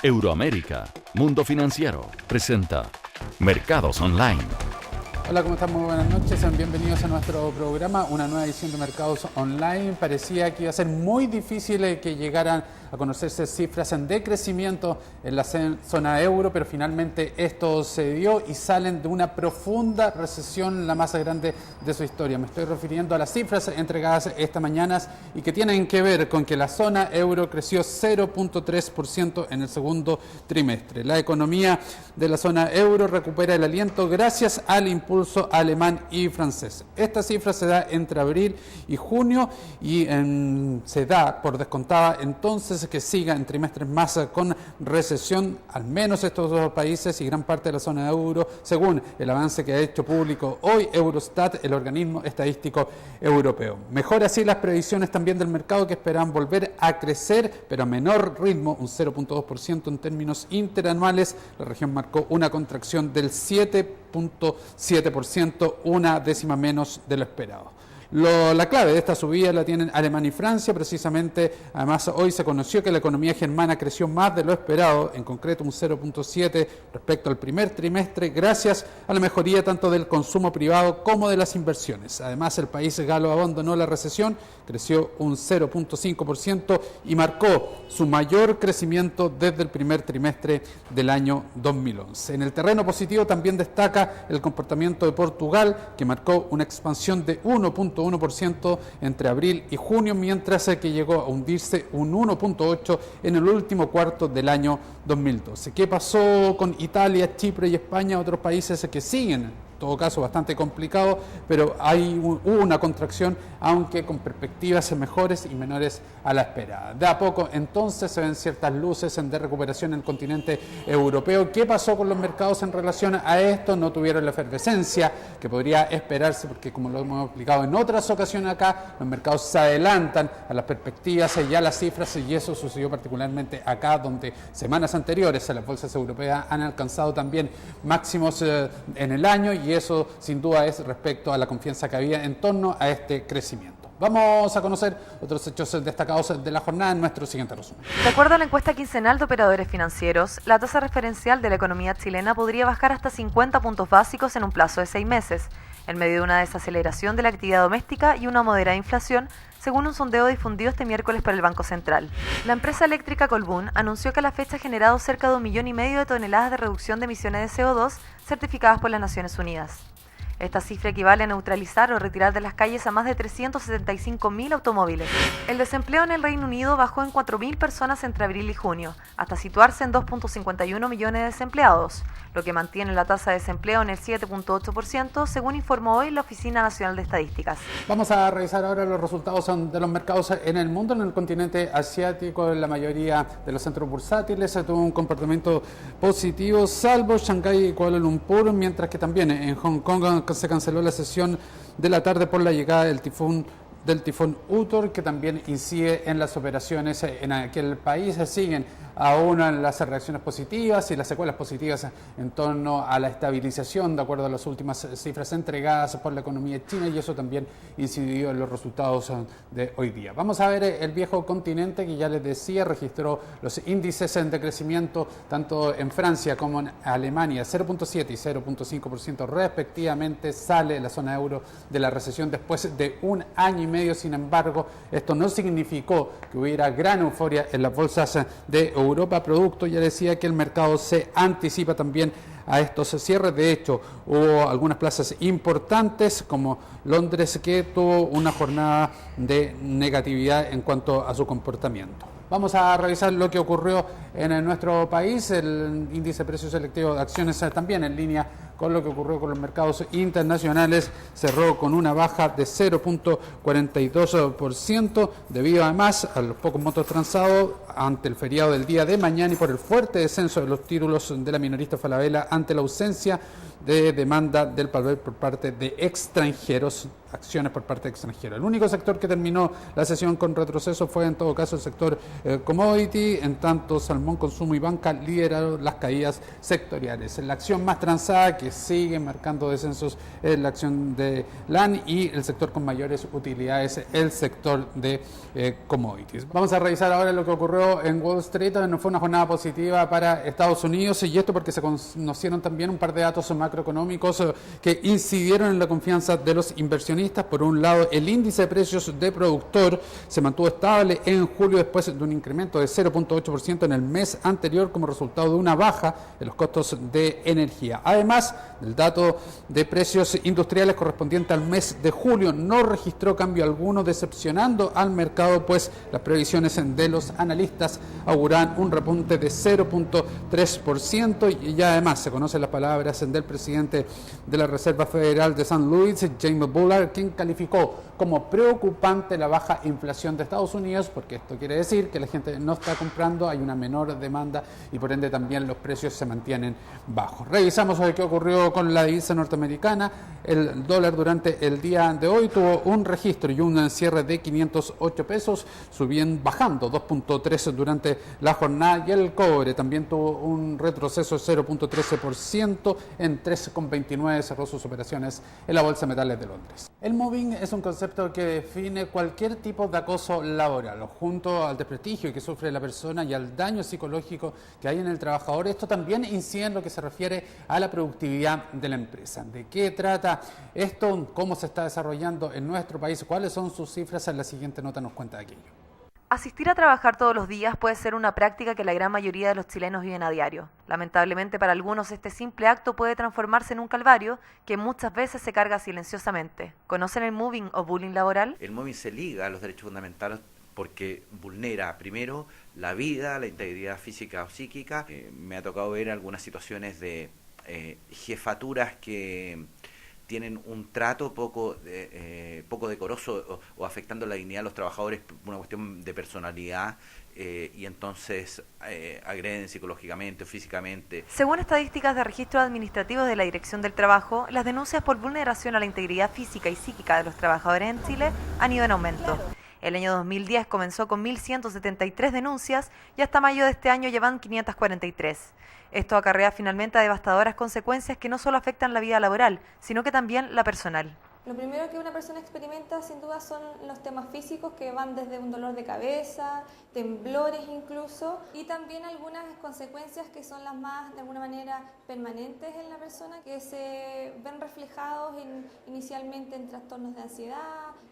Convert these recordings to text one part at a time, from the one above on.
Euroamérica, Mundo Financiero, presenta Mercados Online. Hola, ¿cómo están? Muy buenas noches, sean bienvenidos a nuestro programa, una nueva edición de Mercados Online. Parecía que iba a ser muy difícil que llegaran a conocerse cifras en decrecimiento en la zona euro, pero finalmente esto se dio y salen de una profunda recesión, la más grande de su historia. Me estoy refiriendo a las cifras entregadas esta mañana y que tienen que ver con que la zona euro creció 0.3% en el segundo trimestre. La economía de la zona euro recupera el aliento gracias al impulso alemán y francés. Esta cifra se da entre abril y junio y se da por descontada entonces que siga en trimestres más con recesión, al menos estos dos países y gran parte de la zona euro, según el avance que ha hecho público hoy Eurostat, el organismo estadístico europeo. Mejor así las previsiones también del mercado, que esperan volver a crecer, pero a menor ritmo, un 0.2% en términos interanuales. La región marcó una contracción del 7.7%, una décima menos de lo esperado. La clave de esta subida la tienen Alemania y Francia, precisamente. Además, hoy se conoció que la economía germana creció más de lo esperado, en concreto un 0.7 respecto al primer trimestre, gracias a la mejoría tanto del consumo privado como de las inversiones. Además, el país galo abandonó la recesión, creció un 0.5% y marcó su mayor crecimiento desde el primer trimestre del año 2011. En el terreno positivo también destaca el comportamiento de Portugal, que marcó una expansión de 1.1% entre abril y junio, mientras que llegó a hundirse un 1.8% en el último cuarto del año 2012. ¿Qué pasó con Italia, Chipre y España? Otros países que siguen, en todo caso bastante complicado, pero hubo una contracción, aunque con perspectivas mejores y menores a la esperada. De a poco entonces se ven ciertas luces de recuperación en el continente europeo. ¿Qué pasó con los mercados en relación a esto? No tuvieron la efervescencia que podría esperarse, porque como lo hemos explicado en otras ocasiones acá, los mercados se adelantan a las perspectivas y a las cifras, y eso sucedió particularmente acá, donde semanas anteriores a las bolsas europeas han alcanzado también máximos en el año, y eso sin duda es respecto a la confianza que había en torno a este crecimiento. Vamos a conocer otros hechos destacados de la jornada en nuestro siguiente resumen. De acuerdo a la encuesta quincenal de operadores financieros, la tasa referencial de la economía chilena podría bajar hasta 50 puntos básicos en un plazo de 6 meses, en medio de una desaceleración de la actividad doméstica y una moderada inflación, según un sondeo difundido este miércoles por el Banco Central. La empresa eléctrica Colbún anunció que a la fecha ha generado cerca de 1,5 millones de toneladas de reducción de emisiones de CO2 certificadas por las Naciones Unidas. Esta cifra equivale a neutralizar o retirar de las calles a más de 375.000 automóviles. El desempleo en el Reino Unido bajó en 4.000 personas entre abril y junio, hasta situarse en 2.51 millones de desempleados, lo que mantiene la tasa de desempleo en el 7.8%, según informó hoy la Oficina Nacional de Estadísticas. Vamos a revisar ahora los resultados de los mercados en el mundo. En el continente asiático, la mayoría de los centros bursátiles tuvo un comportamiento positivo, salvo Shanghái y Kuala Lumpur, mientras que también en Hong Kong se canceló la sesión de la tarde por la llegada del tifón Uthor, que también incide en las operaciones en aquel país. Siguen aún las reacciones positivas y las secuelas positivas en torno a la estabilización, de acuerdo a las últimas cifras entregadas por la economía china, y eso también incidió en los resultados de hoy día. Vamos a ver el viejo continente, que ya les decía, registró los índices de crecimiento tanto en Francia como en Alemania, 0.7 y 0.5% respectivamente. Sale la zona euro de la recesión después de un año y medio. Sin embargo, esto no significó que hubiera gran euforia en las bolsas de Europa, producto, ya decía, que el mercado se anticipa también a estos cierres. De hecho, hubo algunas plazas importantes como Londres, que tuvo una jornada de negatividad en cuanto a su comportamiento. Vamos a revisar lo que ocurrió en nuestro país. El índice de precios selectivos de acciones también en línea con lo que ocurrió con los mercados internacionales. Cerró con una baja de 0.42%, debido además a los pocos montos transados ante el feriado del día de mañana y por el fuerte descenso de los títulos de la minorista Falabella ante la ausencia de demanda del papel por parte de extranjeros, acciones por parte de extranjeros. El único sector que terminó la sesión con retroceso fue en todo caso el sector commodity, en tanto salmón, consumo y banca lideraron las caídas sectoriales. La acción más transada, que que sigue marcando descensos en la acción de LAN y el sector con mayores utilidades, el sector de commodities. Vamos a revisar ahora lo que ocurrió en Wall Street. No fue una jornada positiva para Estados Unidos, y esto porque se conocieron también un par de datos macroeconómicos que incidieron en la confianza de los inversionistas. Por un lado, el índice de precios de productor se mantuvo estable en julio después de un incremento de 0.8% en el mes anterior como resultado de una baja en los costos de energía. Además, el dato de precios industriales correspondiente al mes de julio no registró cambio alguno, decepcionando al mercado, pues las previsiones de los analistas auguran un repunte de 0.3%, y además se conocen las palabras del presidente de la Reserva Federal de St. Louis, James Bullard, quien calificó como preocupante la baja inflación de Estados Unidos, porque esto quiere decir que la gente no está comprando, hay una menor demanda y por ende también los precios se mantienen bajos. Revisamos qué ocurrió con la divisa norteamericana. El dólar durante el día de hoy tuvo un registro y un cierre de 508 pesos, bajando 2.13 durante la jornada, y el cobre también tuvo un retroceso de 0.13%, en 13,29 cerró sus operaciones en la Bolsa de Metales de Londres. El mobbing es un concepto que define cualquier tipo de acoso laboral, junto al desprestigio que sufre la persona y al daño psicológico que hay en el trabajador. Esto también incide en lo que se refiere a la productividad de la empresa. ¿De qué trata esto? ¿Cómo se está desarrollando en nuestro país? ¿Cuáles son sus cifras? En la siguiente nota nos cuenta de aquello. Asistir a trabajar todos los días puede ser una práctica que la gran mayoría de los chilenos viven a diario. Lamentablemente para algunos este simple acto puede transformarse en un calvario que muchas veces se carga silenciosamente. ¿Conocen el mobbing o bullying laboral? El mobbing se liga a los derechos fundamentales porque vulnera primero la vida, la integridad física o psíquica. Me ha tocado ver algunas situaciones de jefaturas que tienen un trato poco decoroso o afectando la dignidad de los trabajadores por una cuestión de personalidad, y entonces agreden psicológicamente o físicamente. Según estadísticas de registros administrativos de la Dirección del Trabajo, las denuncias por vulneración a la integridad física y psíquica de los trabajadores en Chile han ido en aumento. El año 2010 comenzó con 1.173 denuncias y hasta mayo de este año llevan 543. Esto acarrea finalmente a devastadoras consecuencias que no solo afectan la vida laboral, sino que también la personal. Lo primero que una persona experimenta sin duda son los temas físicos, que van desde un dolor de cabeza, temblores incluso, y también algunas consecuencias que son las más de alguna manera permanentes en la persona, que se ven reflejados inicialmente en trastornos de ansiedad.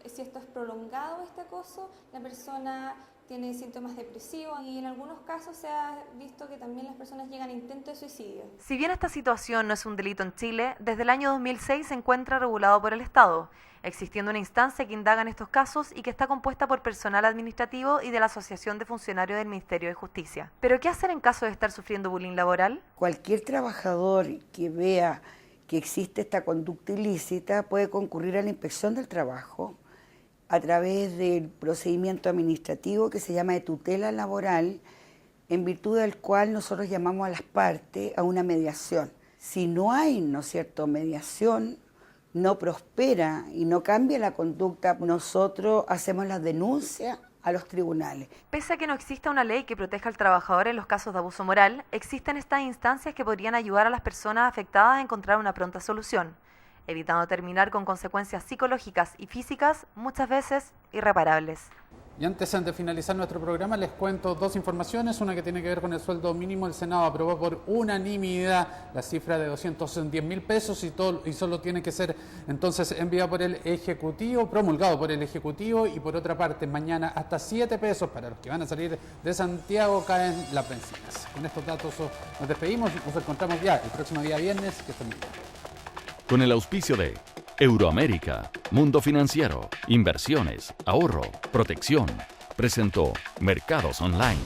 Si esto es prolongado, este acoso, la persona tiene síntomas depresivos y en algunos casos se ha visto que también las personas llegan a intentos de suicidio. Si bien esta situación no es un delito en Chile, desde el año 2006 se encuentra regulado por el Estado, existiendo una instancia que indaga en estos casos y que está compuesta por personal administrativo y de la Asociación de Funcionarios del Ministerio de Justicia. ¿Pero qué hacer en caso de estar sufriendo bullying laboral? Cualquier trabajador que vea que existe esta conducta ilícita puede concurrir a la inspección del trabajo a través del procedimiento administrativo que se llama de tutela laboral, en virtud del cual nosotros llamamos a las partes a una mediación. Si no hay, ¿no es cierto?, mediación, no prospera y no cambia la conducta, nosotros hacemos la denuncia a los tribunales. Pese a que no exista una ley que proteja al trabajador en los casos de abuso moral, existen estas instancias que podrían ayudar a las personas afectadas a encontrar una pronta solución, evitando terminar con consecuencias psicológicas y físicas muchas veces irreparables. Y antes de finalizar nuestro programa les cuento dos informaciones. Una que tiene que ver con el sueldo mínimo. El Senado aprobó por unanimidad la cifra de 210.000 pesos y solo tiene que ser entonces enviado por el Ejecutivo, promulgado por el Ejecutivo. Y por otra parte, mañana hasta 7 pesos para los que van a salir de Santiago caen las bencinas. Con estos datos nos despedimos, nos encontramos ya el próximo día viernes. Que estén muy bien. Con el auspicio de Euroamérica, Mundo Financiero, Inversiones, Ahorro, Protección, presentó Mercados Online.